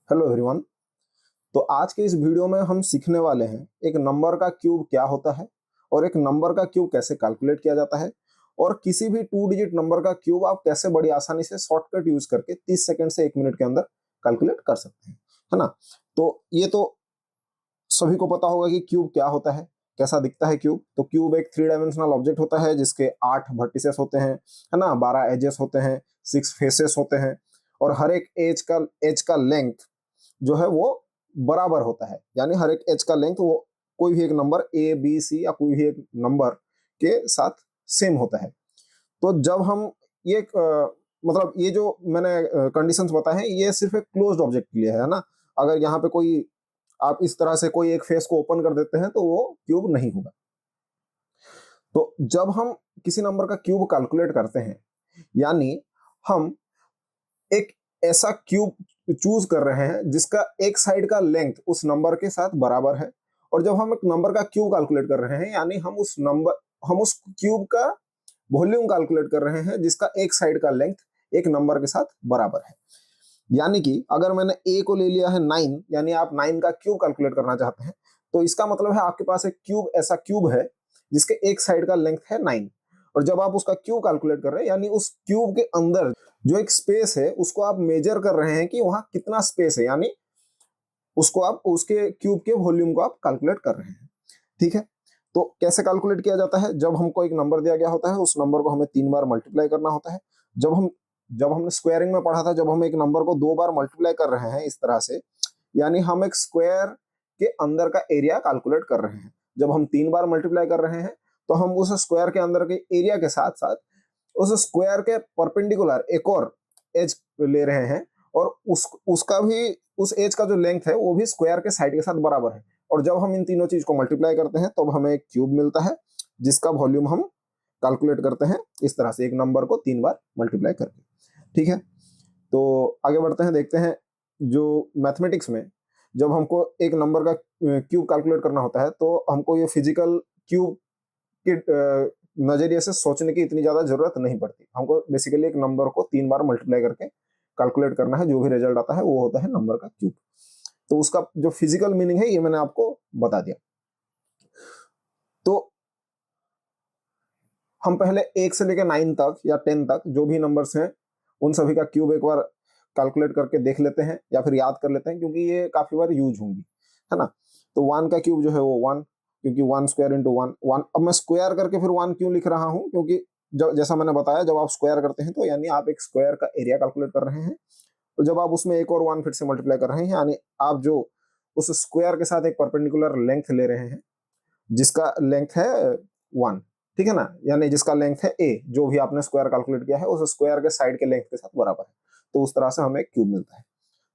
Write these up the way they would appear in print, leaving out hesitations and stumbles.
Hello everyone. तो आज के इस वीडियो में हम सीखने वाले हैं एक नंबर का क्यूब क्या होता है और एक नंबर का क्यूब कैसे कैलकुलेट किया जाता है और किसी भी 2 डिजिट नंबर का क्यूब आप कैसे बड़ी आसानी से शॉर्टकट यूज करके 30 सेकंड से 1 मिनट के अंदर कैलकुलेट कर सकते हैं, है ना। तो ये तो सभी को पता होगा कि क्यूब क्या होता है, कैसा दिखता है क्यूब। तो क्यूब एक 3 डायमेंशनल ऑब्जेक्ट होता है जिसके 8 वर्टिसेस होते हैं, है ना, 12 एजेस होते हैं, 6 फेसेस होते हैं और हर एक एज का लेंथ जो है वो बराबर होता है। यानी हर एक एज का लेंथ वो कोई भी एक नंबर A B C या कोई भी एक नंबर के साथ सेम होता है। तो जब हम ये मतलब ये जो मैंने कंडीशंस बताए हैं ये सिर्फ एक क्लोज्ड ऑब्जेक्ट के लिए है ना। अगर यहाँ पे कोई आप इस तरह से कोई एक फेस को ओपन कर देते हैं तो वो क्यूब नहीं होगा। तो जब हम किसी नंबर का क्यूब कैलकुलेट करते हैं यानी हम एक ऐसा क्यूब चूज कर रहे हैं जिसका एक साइड का लेंथ उस नंबर के साथ बराबर है। और जब हम एक नंबर का क्यूब कैलकुलेट कर रहे हैं यानी हम उस क्यूब का वॉल्यूम कैलकुलेट कर रहे हैं जिसका एक साइड का लेंथ एक नंबर के साथ बराबर है। यानी कि अगर मैंने ए को ले लिया है 9, यानी आप 9 का क्यूब कैलकुलेट करना चाहते हैं, तो इसका मतलब है आपके पास एक क्यूब ऐसा क्यूब है जिसके एक साइड का लेंथ है 9। और जब आप उसका क्यूब कैलकुलेट कर रहे हैं यानी उस क्यूब के अंदर जो एक स्पेस है उसको आप मेजर कर रहे हैं कि वहां कितना स्पेस है, यानी उसको आप उसके क्यूब के वॉल्यूम को आप कैलकुलेट कर रहे हैं। ठीक है। तो कैसे कैलकुलेट किया जाता है? जब हमको एक नंबर दिया गया होता है उस नंबर को हमें 3 बार मल्टीप्लाई करना होता है। जब हमने स्क्वायरिंग में पढ़ा था, जब हम एक नंबर को 2 बार मल्टीप्लाई कर रहे हैं इस तरह से, यानी हम एक स्क्वायर के अंदर का एरिया कैलकुलेट कर रहे हैं। जब हम 3 बार मल्टीप्लाई कर रहे हैं तो हम उस स्क्वायर के अंदर के एरिया के साथ साथ उस स्क्वायर के परपेंडिकुलर एक और एज ले रहे हैं और उसका भी उस एज का जो लेंथ है वो भी स्क्वायर के साइड के साथ बराबर है। और जब हम इन तीनों चीज को मल्टीप्लाई करते हैं तब हमें एक क्यूब मिलता है जिसका वॉल्यूम हम कैलकुलेट करते हैं इस तरह से, एक नंबर को 3 बार मल्टीप्लाई करके। ठीक है। तो आगे बढ़ते हैं, देखते हैं जो मैथमेटिक्स में जब हमको एक नंबर का क्यूब कैलकुलेट करना होता है तो हमको ये फिजिकल क्यूब के नजरिए से सोचने की इतनी ज्यादा जरूरत नहीं पड़ती। हमको बेसिकली एक नंबर को 3 बार मल्टीप्लाई करके कैलकुलेट करना है, जो भी रिजल्ट आता है वो होता है नंबर का क्यूब। तो उसका जो फिजिकल मीनिंग है ये मैंने आपको बता दिया। तो हम पहले 1 से लेकर 9 तक या 10 तक जो भी नंबर्स हैं उन सभी का क्यूब एक बार कैलकुलेट करके देख लेते हैं या फिर याद कर लेते हैं, क्योंकि ये काफी बार यूज होंगी, है ना। तो 1 का क्यूब जो है वो 1, क्योंकि 1 स्क्वायर इंटू 1। अब मैं स्क्वायर करके फिर 1 क्यों लिख रहा हूँ? क्योंकि जब जैसा मैंने बताया जब आप स्क्वायर करते हैं तो यानी आप एक स्क्वायर का एरिया कैलकुलेट कर रहे हैं। तो जब आप उसमें एक और 1 फिर से मल्टीप्लाई कर रहे हैं यानी आप जो उस स्क्वायर के साथ एक परपेंडिकुलर लेंथ ले रहे हैं जिसका लेंथ है 1। ठीक है ना, यानी जिसका लेंथ है ए, जो भी आपने स्क्वायर कैलकुलेट किया है उस स्क्वायर के साइड के लेंथ के साथ बराबर है। तो उस तरह से हमें क्यूब मिलता है।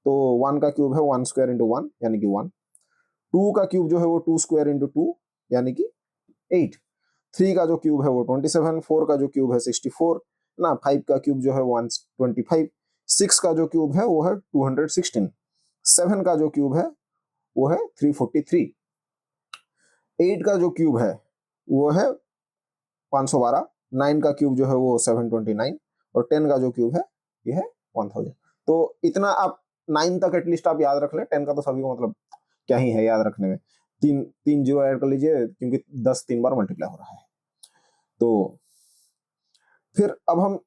तो 1 का क्यूब है 1 स्क्वायर इंटू 1 यानी कि 1। 2 का क्यूब जो है वो 2 स्क्वायर इंटू 2 यानी कि 8। 3 का जो क्यूब है वो 27। 4 का जो क्यूब है 64 ना। 5 का क्यूब जो है 125। 6 का जो क्यूब है वो है 216। 7 का जो क्यूब है वो है 343। 8 का जो क्यूब है वो है 512। 9 का क्यूब जो है वो 729 और 10 का जो क्यूब है ये है 1000। तो इतना आप 9 तक एटलीस्ट आप याद रख लें। 10 का तो सभी को मतलब क्या ही है याद रखने में, तीन तीन जीरो ऐड कर लीजिए क्योंकि 10 3 बार मल्टीप्लाई हो रहा है। तो फिर अब हम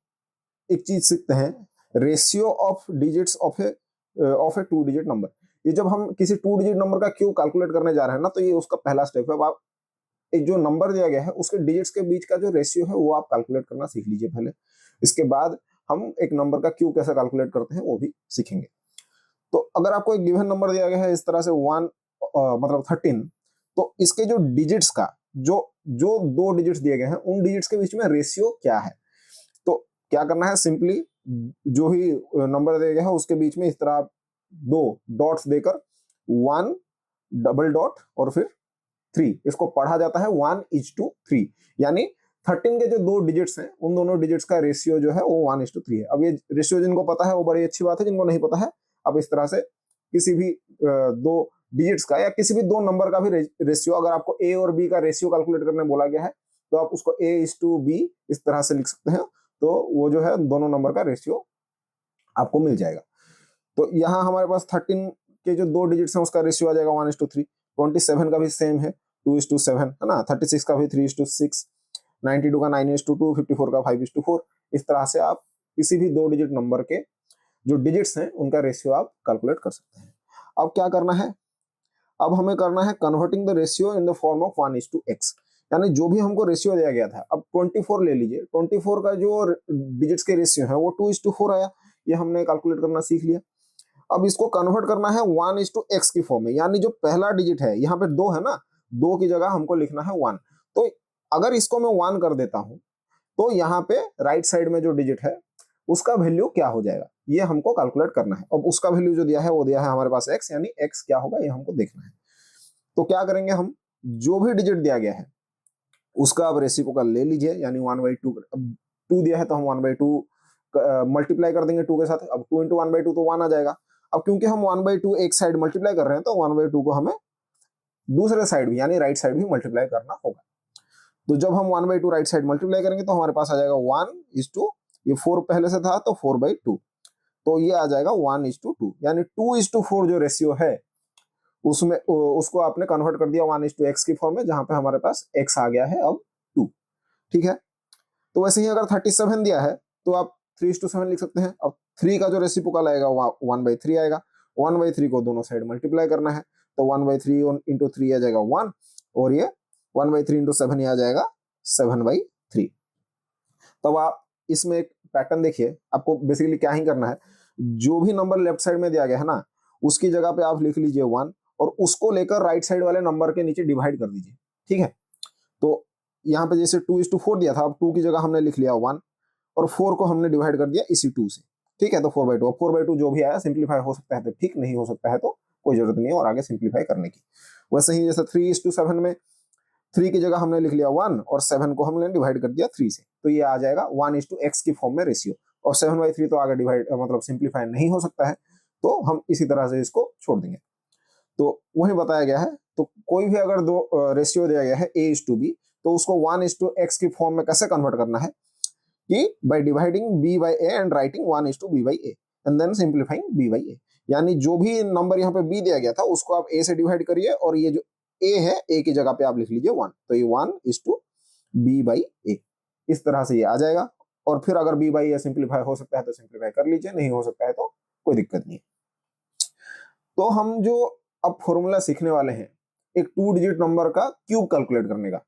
एक चीज सीखते हैं, ratio of digits of A 2 digit number. ये जब हम किसी 2 डिजिट नंबर का क्यूब कैलकुलेट करने जा रहे हैं ना तो ये उसका पहला स्टेप है। अब आप एक जो नंबर दिया गया है उसके डिजिट्स के बीच का जो रेशियो है वो आप कैलकुलेट करना सीख लीजिए पहले। इसके बाद हम एक नंबर का क्यूब कैसे कैलकुलेट करते हैं वो भी सीखेंगे। तो अगर आपको एक गिवन नंबर दिया गया है इस तरह से 1 मतलब 13, तो इसके जो डिजिट्स का जो जो 2 डिजिट्स दिए गए हैं उन डिजिट्स के बीच में रेशियो क्या है? तो क्या करना है, सिंपली जो ही नंबर दिया गया है उसके बीच में इस तरह आप 2 डॉट्स देकर 1 डबल डॉट और फिर 3, इसको पढ़ा जाता है 1:3। यानी 13 के जो 2 डिजिट्स हैं उन दोनों डिजिट्स का रेशियो जो है वो 1:3 है। अब ये रेशियो जिनको पता है वो बड़ी अच्छी बात है, जिनको नहीं पता है अब इस तरह से किसी भी 2 डिजिट्स का या किसी भी 2 नंबर का भी रेशियो, अगर आपको ए और बी का रेशियो कैलकुलेट करने बोला गया है तो आप उसको A:B इस तरह से लिख सकते हैं। तो वो जो है दोनों नंबर का रेशियो आपको मिल जाएगा। तो यहाँ हमारे पास 13 के जो 2 डिजिट्स हैं उसका रेशियो आ जाएगा 1:3। 27 का भी सेम है 2:7 है ना, 36 का भी 3:6, 92 का 9:2, 54 का 5:4। इस तरह से आप किसी भी 2 डिजिट नंबर के जो डिजिट्स हैं उनका रेशियो आप कैलकुलेट कर सकते हैं। अब क्या करना है, अब हमें करना है converting the ratio in the form of 1:x, यानी जो भी हमको रेशियो दिया गया था, अब 24 ले लीजिए, 24 का जो डिजिट्स के रेशियो है वो 2:4 आया, ये हमने कैलकुलेट करना सीख लिया। अब इसको कन्वर्ट करना है 1:x की फॉर्म में, यानी जो पहला डिजिट है यहाँ पे 2 है ना, 2 की जगह हमको लिखना है 1। तो अगर इसको मैं 1 कर देता हूं तो यहाँ पे राइट साइड में जो डिजिट है उसका वैल्यू क्या हो जाएगा, ये हमको कैलकुलेट करना है। अब उसका वैल्यू जो दिया है वो दिया है हमारे पास x, यानी x क्या होगा ये हमको देखना है। तो क्या करेंगे हम, जो भी डिजिट दिया गया है उसका आप रेसिप्रोकल ले लीजिए, यानी 1/2। अब 2 दिया है तो हम 1/2 मल्टीप्लाई कर देंगे 2 के साथ। अब 2 × 1/2 तो 1 आ जाएगा। अब क्योंकि हम 1/2 एक साइड मल्टीप्लाई कर रहे हैं तो 1/2 को हमें दूसरे साइड भी यानी राइट साइड भी मल्टीप्लाई करना होगा। तो जब हम 1/2 राइट साइड मल्टीप्लाई करेंगे तो हमारे पास आ जाएगा 1:, ये 4 पहले से था तो 4/2, तो ये आ जाएगा 1:2, यानी 2:4 जो रेशियो है उसमें उसको आपने कन्वर्ट कर दिया 1:x की फॉर्म में, जहां पे हमारे पास x आ गया है अब 2। ठीक है, तो वैसे ही अगर 37 दिया है तो आप 3:7 लिख सकते हैं। अब 3 का जो रेसिप्रोकल आएगा 1/3 आएगा, 1/3 को दोनों साइड मल्टीप्लाई करना है, तो 1/3 × 3 आ जाएगा 1, और ये 1/3 × 7 आ जाएगा 7/3। तब आप इसमें एक पैटर्न देखिए, आपको बेसिकली क्या ही करना है, जो भी नंबर लेफ्ट साइड में दिया गया है ना उसकी जगह पे आप लिख लीजिए 1, और उसको लेकर राइट साइड वाले नंबर के नीचे डिवाइड कर दीजिए। ठीक है, तो यहाँ पे जैसे 2:4 दिया था, अब 2 की जगह हमने लिख लिया 1, और 4 को हमने डिवाइड कर दिया इसी 2 से। ठीक है, तो 4/2, अब 4/2 जो भी आया सिंप्लीफाई हो सकता है तो ठीक, नहीं हो सकता है तो कोई जरूरत नहीं है और आगे सिंप्लीफाई करने की। वैसे ही जैसे 3:7 में 3 की जगह हमने लिख लिया 1 और 7 को हमने डिवाइड कर दिया 3 से, तो ये आ जाएगा 1:x की फॉर्म में रेशियो। और 7/3 तो आगे डिवाइड मतलब सिंप्लीफाई नहीं हो सकता है, तो हम इसी तरह से इसको छोड़ देंगे। तो वही बताया गया है, तो कोई भी अगर दो रेशियो दिया गया है a:b, तो उसको 1:x की फॉर्म में कैसे कन्वर्ट करना है कि by dividing b by a and writing 1:b by a and then simplifying b by a, यानी जो भी नंबर यहाँ पे b दिया गया था उसको आप a से डिवाइड करिए, और ये जो a है a की जगह पे आप लिख लीजिए 1, तो ये 1:b by a, इस तरह से ये आ जाएगा। और फिर अगर b by a सिंप्लीफाई हो सकता है तो सिंप्लीफाई कर लीजिए, नहीं हो सकता है तो कोई दिक्कत नहीं है। तो हम जो अब फॉर्मूला सीखने वाले हैं एक 2 डिजिट नंबर का क्यूब कैलकुलेट करने का।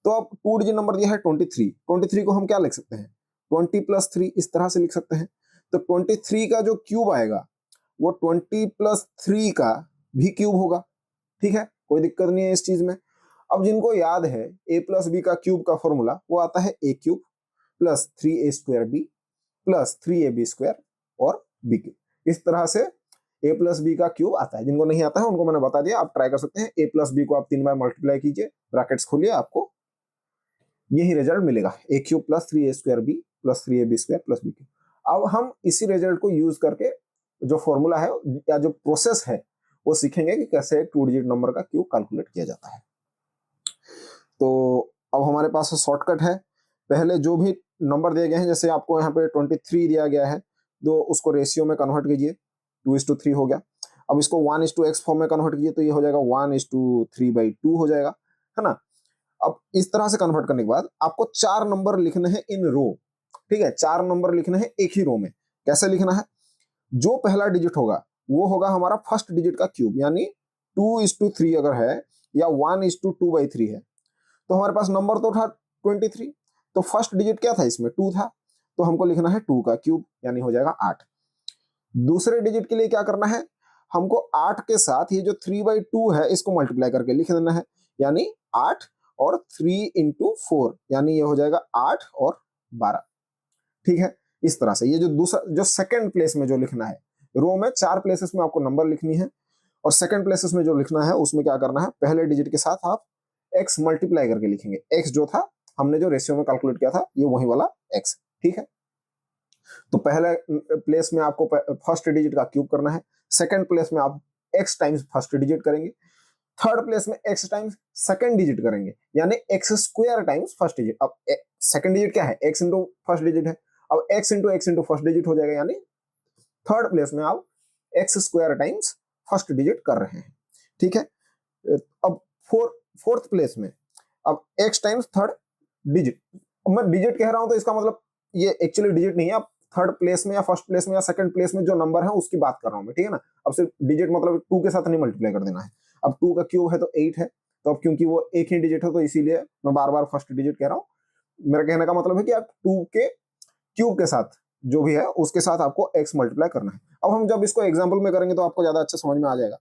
तो अब 2 डिजिट नंबर दिया है 23, 23 को हम क्या लिख सकते हैं, 20 + 3 इस तरह से लिख सकते हैं। तो 23 का जो क्यूब आएगा वो 20 + 3 का भी क्यूब होगा। ठीक है, कोई दिक्कत नहीं है इस चीज में। अब जिनको याद है a + b का क्यूब का फॉर्मूला वो आता है a³ + 3a² + 3ab² और b³ इस तरह से a + b का क्यूब आता है। जिनको नहीं आता है उनको मैंने बता दिया, आप ट्राई कर सकते हैं। a + b को आप 3 बार मल्टीप्लाई कीजिए, ब्रैकेट्स खोलिए, आपको यही रिजल्ट मिलेगा, a³ + 3a² + 3ab² + b³। अब हम इसी रिजल्ट को यूज करके जो फॉर्मूला है या जो प्रोसेस है वो सीखेंगे कि कैसे 2 डिजिट नंबर का क्यूब कैलकुलेट किया जाता है। तो अब हमारे पास शॉर्टकट है, पहले जो भी नंबर दिए गए हैं, जैसे आपको यहाँ पे 23 दिया गया है तो उसको रेशियो में कन्वर्ट कीजिए, 2:3 हो गया। अब इसको 1:x फॉर्म में कन्वर्ट कीजिए तो ये हो जाएगा 1:3/2 हो जाएगा, है ना। अब इस तरह से कन्वर्ट करने के बाद आपको 4 नंबर लिखने हैं इन रो। ठीक है, 4 नंबर लिखने हैं एक ही रो में। कैसे लिखना है, जो पहला डिजिट होगा वो होगा हमारा फर्स्ट डिजिट का क्यूब, यानी 2:3 अगर है या 1:2/3 है तो हमारे पास नंबर तो था 23, तो फर्स्ट डिजिट क्या था इसमें 2 था, तो हमको लिखना है 2 का क्यूब, यानी हो जाएगा 8। दूसरे डिजिट के लिए क्या करना है, हमको 8 के साथ ये जो 3/2 है इसको मल्टीप्लाई करके लिख देना है, यानी 8 और 3 × 4, यानी ये हो जाएगा 8 और 12। ठीक है, इस तरह से ये जो दूसरा जो सेकंड प्लेस में जो लिखना है, रो में 4 प्लेसेस में आपको नंबर लिखनी है, और सेकंड प्लेसेस में जो लिखना है उसमें क्या करना है, पहले डिजिट के साथ आप x मल्टीप्लाई करके लिखेंगे। x जो था हमने जो रेशियो में कैलकुलेट किया था ये वही वाला x। ठीक है, तो पहले प्लेस में आपको फर्स्ट डिजिट का क्यूब करना है, सेकंड प्लेस में आप x टाइम्स फर्स्ट डिजिट करेंगे, थर्ड प्लेस में x टाइम्स सेकंड डिजिट करेंगे, यानी x² टाइम्स फर्स्ट डिजिट। अब सेकंड डिजिट क्या है, x × फर्स्ट डिजिट है, अब x × फर्स्ट डिजिट हो जाएगा, यानी थर्ड प्लेस में आप x square times first digit कर रहे हैं, ठीक है। अब फोर्थ प्लेस में अब एक्स टाइम्स थर्ड डिजिट। अब मैं डिजिट कह रहा हूं तो इसका मतलब ये एक्चुअली डिजिट नहीं है, अब थर्ड प्लेस में या फर्स्ट प्लेस में या सेकंड प्लेस में जो नंबर है उसकी बात कर रहा हूं मैं, ठीक है ना। अब सिर्फ डिजिट मतलब 2 के साथ नहीं मल्टीप्लाई कर देना है। अब 2 का क्यूब है तो 8 है, तो अब क्योंकि वो एक ही डिजिट है तो इसीलिए मैं बार बार फर्स्ट डिजिट कह रहा हूं। मेरा कहने का मतलब है कि आप 2 के क्यूब के साथ जो भी है उसके साथ आपको x मल्टीप्लाई करना है। अब हम जब इसको एग्जाम्पल में करेंगे तो आपको ज्यादा अच्छा समझ में आ जाएगा।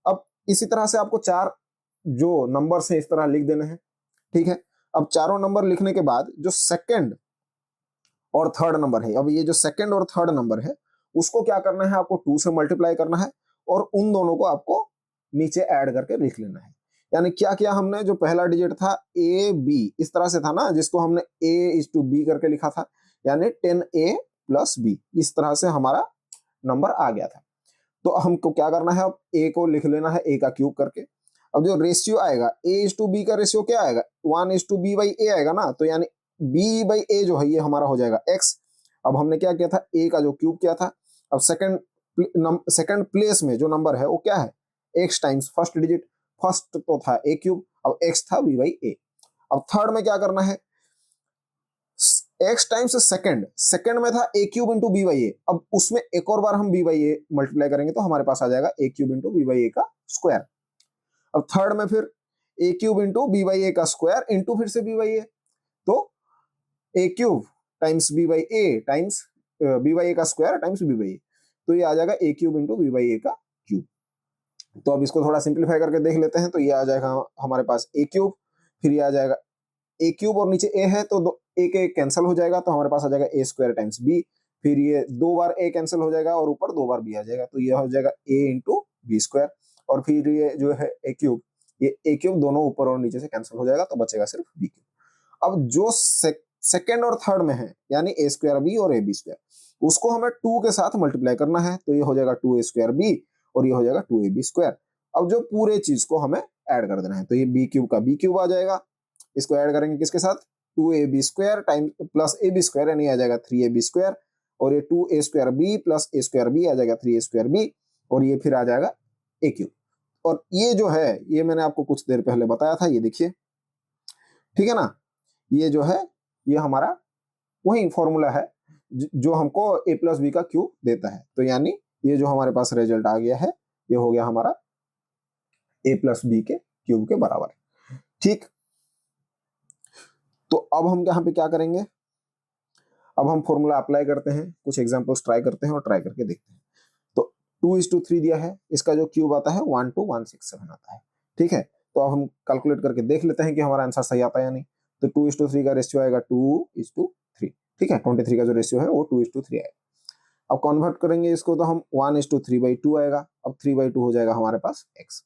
अब इसी तरह से आपको 4 जो नंबर है इस तरह लिख देने हैं, ठीक है। अब चारों नंबर लिखने के बाद जो सेकंड और थर्ड नंबर है, अब ये जो सेकंड और थर्ड नंबर है उसको क्या करना है, आपको 2 से मल्टीप्लाई करना है और उन दोनों को आपको नीचे ऐड करके लिख लेना है। यानी क्या किया हमने, जो पहला डिजिट था ए बी इस तरह से था ना, जिसको हमने a/b करके लिखा था, यानी 10a + b, इस तरह से हमारा नंबर आ गया था। तो हमको क्या करना है, अब a को लिख लेना है a का क्यूब करके। अब जो रेशियो आएगा a/b का रेशियो क्या आएगा, 1/b/a आएगा ना, तो यानी b/a जो है ये हमारा हो जाएगा x। अब हमने क्या किया था, a का जो क्यूब किया था। अब सेकंड प्लेस में जो नंबर है वो क्या है, x times first digit, first तो था a क्यूब, अब x था b/a। अब थर्ड में क्या करना है, x टाइम्स सेकंड में था a क्यूब इंटू b/a, अब उसमें एक और बार हम b/a मल्टीप्लाई करेंगे तो हमारे पास आ जाएगा a क्यूब इंटू b/a का स्क्वायर। अब थर्ड में फिर a क्यूब इंटू b/a का स्क्वायर इंटू फिर से b/a, तो a cube times b/a times b/a का स्क्वायर टाइम्स b/a, तो ये आ जाएगा a क्यूब इंटू b/a का क्यूब। तो अब इसको थोड़ा सिंप्लीफाई करके देख लेते हैं, तो ये आ जाएगा हमारे पास a क्यूब, फिर ये आ जाएगा a क्यूब और नीचे a है तो एक एक कैंसिल हो जाएगा, तो हमारे पास आ जाएगा a स्क्वायर टाइम्स b, फिर ये 2 बार a कैंसिल हो जाएगा और ऊपर 2 बार b आ जाएगा, तो ये हो जाएगा a इंटू बी स्क्वायर। और फिर ये जो है a क्यूब, ये a क्यूब दोनों ऊपर और नीचे से कैंसिल हो जाएगा, तो बचेगा सिर्फ b क्यूब। अब जो सेकेंड और थर्ड में है यानी a स्क्वायर b और ab स्क्वायर, उसको हमें 2 के साथ मल्टीप्लाई करना है, तो ये हो जाएगा 2a स्क्वायर b और ये हो जाएगा 2ab स्क्वायर। अब जो पूरे चीज को हमें ऐड कर देना है, तो ये b क्यूब का b क्यूब आ जाएगा, इसको ऐड करेंगे किसके साथ, 2ab square time plus ab square, यानी आ जाएगा 3ab स्क्वायर, और ये 2a square b plus a square b आ जाएगा 3a स्क्वायर b, और ये फिर आ जाएगा a क्यूब। और ये जो है ये मैंने आपको कुछ देर पहले बताया था, ये देखिए, ठीक है ना। ये जो है ये हमारा वही फॉर्मूला है जो हमको a प्लस बी का क्यूब देता है, तो यानी ये जो हमारे पास रिजल्ट आ गया है ये हो गया हमारा a प्लस बी के क्यूब के बराबर, ठीक। तो अब हम यहाँ पे क्या करेंगे, अब हम फॉर्मूला अप्लाई करते हैं, कुछ एग्जांपल्स ट्राई करते हैं और ट्राई करके देखते हैं। तो 2:3 दिया है, इसका जो क्यूब आता है 12167 आता है, ठीक है। तो अब हम कैलकुलेट करके देख लेते हैं कि हमारा आंसर सही आता है या नहीं। तो 2:3 का रेशियो आएगा 2:3, ठीक है। 23 का जो रेशियो है वो 2:3 आएगा। अब कन्वर्ट करेंगे इसको तो हम 1:3/2 आएगा, अब 3/2 हो जाएगा हमारे पास x।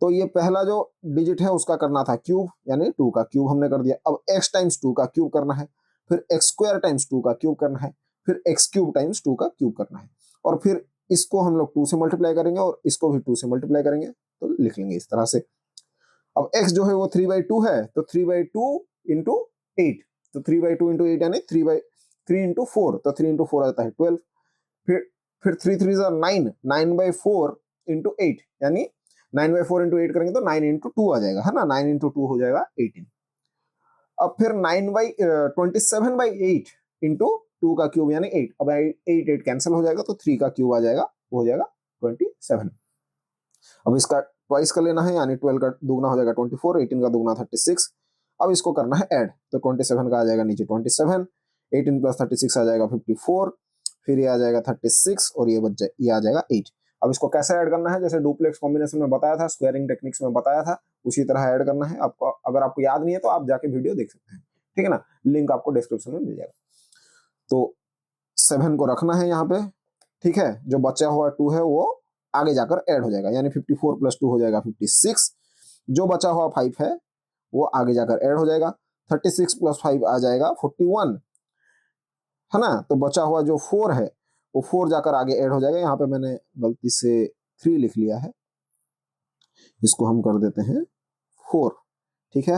तो ये पहला जो डिजिट है उसका करना था क्यूब, यानी 2 का क्यूब हमने कर दिया। अब x टाइम्स 2 का क्यूब करना है, फिर x स्क्वायर टाइम्स 2 का क्यूब करना है, फिर x क्यूब टाइम्स 2 का क्यूब करना है, और फिर इसको हम लोग 2 से मल्टीप्लाई करेंगे और इसको भी 2 से मल्टीप्लाई करेंगे, तो लिख लेंगे इस तरह से। अब x जो है वो 3/2 है, तो 3/2 इंटू 8, तो 3/2 इंटू 8 यानी 3 इंटू 4, तो 3 इंटू 4 आता है 12, फिर 3 3 9, 9/4 इंटू 8, यानी 9/4 इंटू 8 करेंगे तो 9 इंटू 2 आ जाएगा, है ना, 9 इंटू 2 हो जाएगा 18। अब फिर 27/8 इंटू 2 का क्यूब यानी 8, अब 8 कैंसिल हो जाएगा तो 3 का क्यूब आ जाएगा, वो हो जाएगा 27। अब इसका ट्वाइस कर लेना है, यानी 12 का दुगना हो जाएगा 24, 18 का दुगना 36। अब इसको करना है ऐड, तो 27 का आ जाएगा नीचे 27, 18 प्लस 36 आ जाएगा 54, फिर ये आ जाएगा 36 और ये आ जाएगा 8। अब इसको कैसे ऐड करना है, जैसे डुप्लेक्स कॉम्बिनेशन में बताया था, स्क्वायरिंग टेक्निक्स में बताया था, उसी तरह ऐड करना है आपको। अगर आपको याद नहीं है तो आप जाके वीडियो देख सकते हैं, ठीक है ना, लिंक आपको डिस्क्रिप्शन में मिल जाएगा। तो 7 को रखना है यहाँ पे, ठीक है। जो बचा हुआ 2 है वो आगे जाकर ऐड हो जाएगा, यानी 54 + 2 हो जाएगा 56, जो बचा हुआ 5 है वो आगे जाकर ऐड हो जाएगा, 36 + 5 आ जाएगा 41, है ना। तो बचा हुआ जो 4 है वो 4 जाकर आगे ऐड हो जाएगा, यहाँ पे मैंने गलती से 3 लिख लिया है, इसको हम कर देते हैं 4, ठीक है।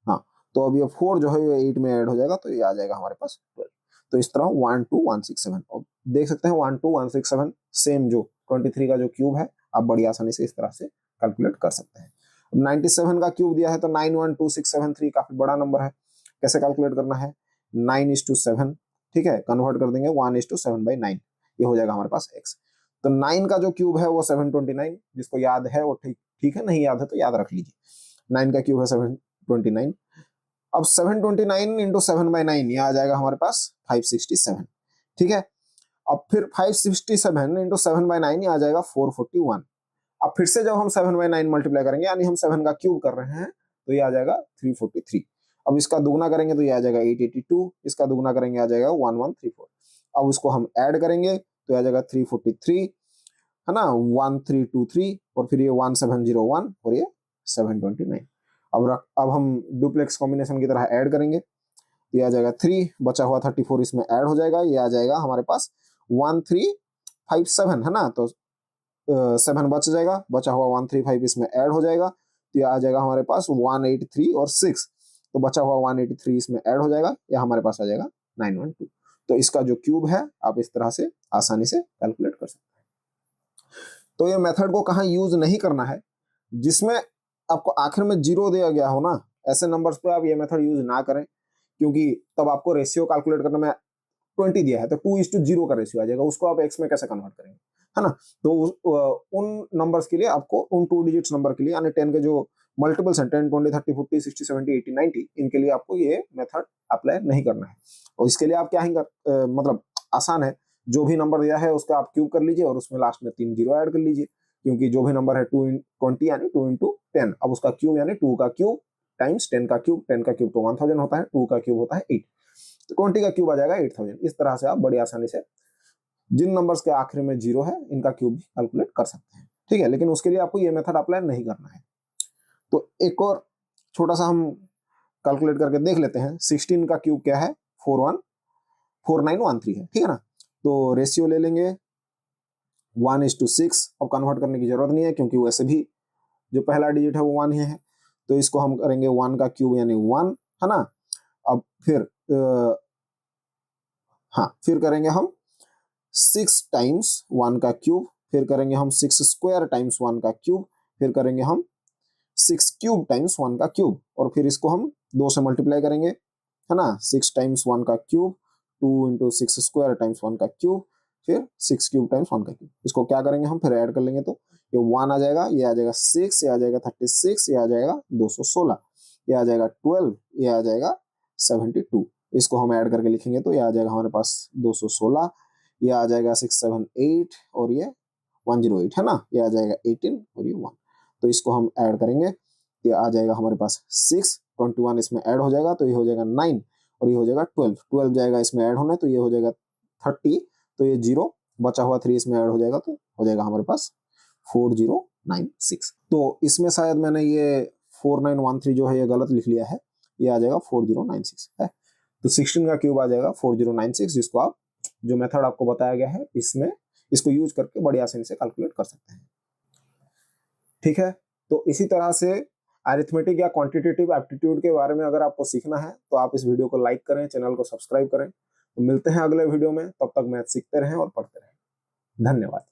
हाँ, तो अब ये 4 जो है ये 8 में ऐड हो जाएगा, तो ये आ जाएगा हमारे पास 12। तो इस तरह 12167 और देख सकते हैं 12167 सेम जो 23 का जो क्यूब है आप बड़ी आसानी से इस तरह से कैलकुलेट कर सकते हैं। 97 का क्यूब दिया है तो 912673 काफी बड़ा नंबर है। कैसे कैलकुलेट करना है, 9:7, ठीक है, कन्वर्ट कर देंगे 1:7/9, ये हो जाएगा हमारे पास x। तो 9 का जो क्यूब है वो 729, जिसको याद है वो ठीक ठीक है, नहीं याद है तो याद रख लीजिए। 9 का क्यूब है 729। अब 729 इंटू 7/9 ये आ जाएगा हमारे पास 567, ठीक है। अब फिर 567 इंटू 7/9 ये आ जाएगा 441। अब फिर से जब हम 7/9 मल्टीप्लाई करेंगे, यानी हम 7 का क्यूब कर रहे हैं, तो ये आ जाएगा 343। अब इसका दुगना करेंगे तो ये आ जाएगा 882, इसका दुगना करेंगे आ जाएगा 1134। अब इसको हम ऐड करेंगे तो आ जाएगा 343, है ना, 1323 और फिर ये 1701 और ये 729। अब हम डुप्लेक्स कॉम्बिनेशन की तरह ऐड करेंगे तो ये आ जाएगा 3, बचा हुआ 34 इसमें ऐड हो जाएगा, ये आ जाएगा हमारे पास 1357, है ना। तो 7 बच जाएगा, बचा हुआ 135 इसमें ऐड हो जाएगा तो ये आ जाएगा हमारे पास 183 और 6, तो बचा हुआ 183 इसमें ऐड हो जाएगा, या हमारे पास आ जाएगा 912। तो इसका जो क्यूब है आप इस तरह से आसानी से कैलकुलेट कर सकते हैं। तो ये मेथड को कहाँ यूज नहीं करना है, जिसमें आपको आखिर में जीरो दिया गया हो ना, ऐसे नंबर्स पे आप ये मेथड यूज ना करें, क्योंकि तब आपको रेशियो कैलकुलेट करने में 20 दिया है तो 2:0 का रेशियो आ जाएगा, उसको आप एक्स में कैसे कन्वर्ट करेंगे, है ना। तो उन नंबर्स के लिए आपको उन 2 डिजिट्स नंबर के लिए, यानी 10 के जो मल्टीपल्स हैं 10, 20, 30, 40, 60, 70, 80, 90, इनके लिए आपको ये मेथड अप्लाई नहीं करना है। और इसके लिए आप क्या ही मतलब आसान है, जो भी नंबर दिया है उसका आप क्यूब कर लीजिए और उसमें लास्ट में 3 जीरो ऐड कर लीजिए, क्योंकि जो भी नंबर है 2 यानी 2 × 10, अब उसका क्यूब यानी 2 का क्यूब टाइम्स 10 का क्यूब, 10 का क्यूब तो 1000 होता है, 2 का क्यूब होता है 8, तो 20 का क्यूब आ जाएगा 8000। इस तरह से आप बड़ी आसानी से जिन नंबर्स के आखिर में जीरो है इनका क्यूब भी कैलकुलेट कर सकते हैं, ठीक है। लेकिन उसके लिए आपको ये मेथड अप्लाई नहीं करना है। तो एक और छोटा सा हम कैलकुलेट करके देख लेते हैं। 16 का क्यूब क्या है, 4913 है, ठीक है ना। तो रेशियो ले लेंगे 1:6। अब कन्वर्ट करने की जरूरत नहीं है क्योंकि वैसे भी जो पहला डिजिट है वो 1 ही है, तो इसको हम करेंगे 1 का क्यूब यानी 1, है ना। अब फिर हाँ, फिर करेंगे हम 6 टाइम्स 1 का क्यूब, फिर करेंगे हम 6 स्क्वायर टाइम्स 1 का क्यूब, फिर करेंगे हम 6 क्यूब टाइम्स 1 का क्यूब, और फिर इसको हम 2 से मल्टीप्लाई करेंगे, है ना। 6 टाइम्स 1 का क्यूब, 2 × 6 स्क्वायर टाइम्स 1 का क्यूब, फिर 6 क्यूब टाइम्स 1 का क्यूब। इसको क्या करेंगे हम, फिर ऐड कर लेंगे तो ये 1 आ जाएगा, ये आ जाएगा 6, ये आ जाएगा 36, ये आ जाएगा 216, ये आ जाएगा 12, ये आ जाएगा 72। इसको हम ऐड करके लिखेंगे तो ये आ जाएगा हमारे पास 216, ये आ जाएगा 678 और ये 108, है ना। ये आ जाएगा 18 और ये 1। तो इसको हम ऐड करेंगे, ये आ जाएगा हमारे पास 6, 21 इसमें ऐड हो जाएगा तो ये हो जाएगा 9 और ये हो जाएगा 12, 12 जाएगा इसमें ऐड होने तो ये हो जाएगा 30, तो ये 0, बचा हुआ 3 इसमें ऐड हो जाएगा तो हो जाएगा हमारे पास 4096। तो इसमें शायद मैंने ये 4913 जो है ये गलत लिख लिया है, ये आ जाएगा 4096 है। तो 16 का क्यूब आ जाएगा 4096, जिसको आप जो मेथड आपको बताया गया है इसमें इसको यूज करके बड़ी आसानी से कैलकुलेट कर सकते हैं, ठीक है। तो इसी तरह से अरिथमेटिक या क्वांटिटेटिव एप्टीट्यूड के बारे में अगर आपको सीखना है तो आप इस वीडियो को लाइक करें, चैनल को सब्सक्राइब करें। तो मिलते हैं अगले वीडियो में, तब तक मैथ सीखते रहें और पढ़ते रहें। धन्यवाद।